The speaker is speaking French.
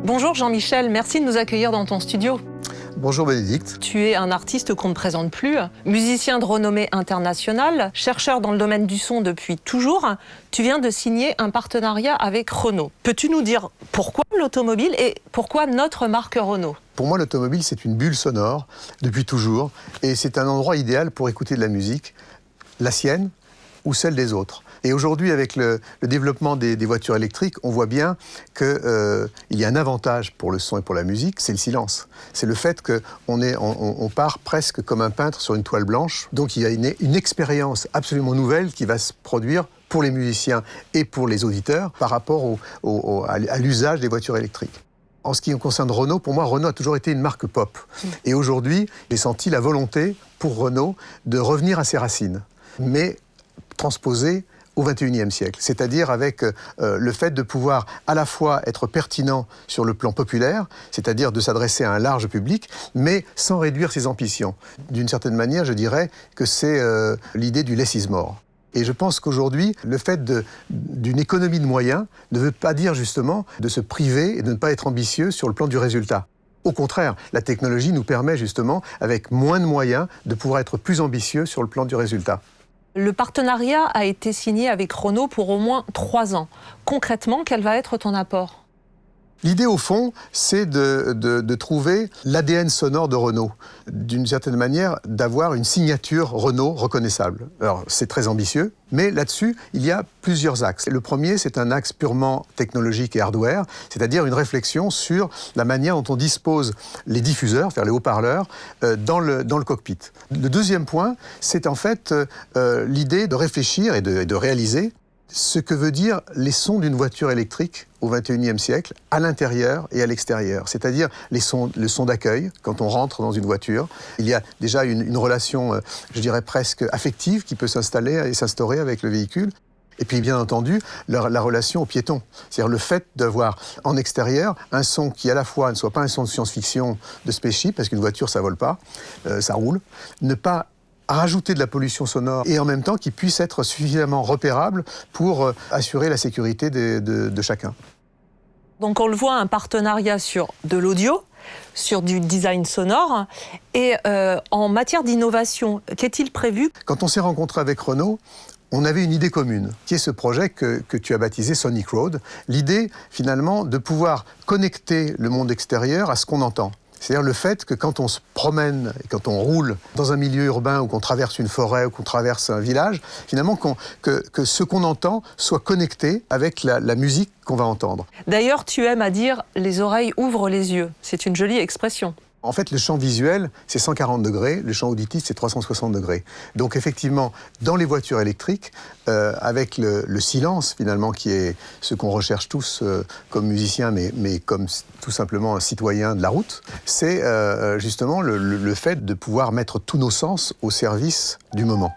Bonjour Jean-Michel, merci de nous accueillir dans ton studio. Bonjour Bénédicte. Tu es un artiste qu'on ne présente plus, musicien de renommée internationale, chercheur dans le domaine du son depuis toujours. Tu viens de signer un partenariat avec Renault. Peux-tu nous dire pourquoi l'automobile et pourquoi notre marque Renault ? Pour moi, l'automobile, c'est une bulle sonore depuis toujours et c'est un endroit idéal pour écouter de la musique, la sienne ou celle des autres. Et aujourd'hui, avec le développement des voitures électriques, on voit bien qu'il y a un avantage pour le son et pour la musique, c'est le silence. C'est le fait qu'on part presque comme un peintre sur une toile blanche. Donc il y a une expérience absolument nouvelle qui va se produire pour les musiciens et pour les auditeurs par rapport à l'usage des voitures électriques. En ce qui concerne Renault, pour moi, Renault a toujours été une marque pop. Et aujourd'hui, j'ai senti la volonté pour Renault de revenir à ses racines, mais transposée au XXIe siècle, c'est-à-dire avec le fait de pouvoir à la fois être pertinent sur le plan populaire, c'est-à-dire de s'adresser à un large public, mais sans réduire ses ambitions. D'une certaine manière, je dirais que c'est l'idée du less is more. Et je pense qu'aujourd'hui, le fait d'une économie de moyens ne veut pas dire justement de se priver et de ne pas être ambitieux sur le plan du résultat. Au contraire, la technologie nous permet justement, avec moins de moyens, de pouvoir être plus ambitieux sur le plan du résultat. Le partenariat a été signé avec Renault pour au moins 3 ans. Concrètement, quel va être ton apport ? L'idée, au fond, c'est de trouver l'ADN sonore de Renault. D'une certaine manière, d'avoir une signature Renault reconnaissable. Alors, c'est très ambitieux, mais là-dessus, il y a plusieurs axes. Le premier, c'est un axe purement technologique et hardware, c'est-à-dire une réflexion sur la manière dont on dispose les diffuseurs, c'est-à-dire les haut-parleurs, dans le cockpit. Le deuxième point, c'est en fait l'idée de réfléchir et de réaliser ce que veut dire les sons d'une voiture électrique au XXIe siècle, à l'intérieur et à l'extérieur. C'est-à-dire le son d'accueil, quand on rentre dans une voiture. Il y a déjà une relation, je dirais presque affective, qui peut s'installer et s'instaurer avec le véhicule. Et puis, bien entendu, la relation au piéton. C'est-à-dire le fait d'avoir en extérieur un son qui, à la fois, ne soit pas un son de science-fiction de spaceship, parce qu'une voiture, ça vole pas, ça roule, ne pas rajouter de la pollution sonore et en même temps qu'il puisse être suffisamment repérable pour assurer la sécurité de chacun. Donc on le voit, un partenariat sur de l'audio, sur du design sonore et en matière d'innovation, qu'est-il prévu ? Quand on s'est rencontré avec Renault, on avait une idée commune, qui est ce projet que tu as baptisé Sonic Road. L'idée, finalement, de pouvoir connecter le monde extérieur à ce qu'on entend. C'est-à-dire le fait que quand on se promène et quand on roule dans un milieu urbain ou qu'on traverse une forêt ou qu'on traverse un village, finalement que ce qu'on entend soit connecté avec la musique qu'on va entendre. D'ailleurs, tu aimes à dire « les oreilles ouvrent les yeux ». C'est une jolie expression. En fait, le champ visuel, c'est 140 degrés, le champ auditif, c'est 360 degrés. Donc effectivement, dans les voitures électriques, avec le silence, finalement, qui est ce qu'on recherche tous comme musiciens, mais comme tout simplement un citoyen de la route, c'est justement le fait de pouvoir mettre tous nos sens au service du moment.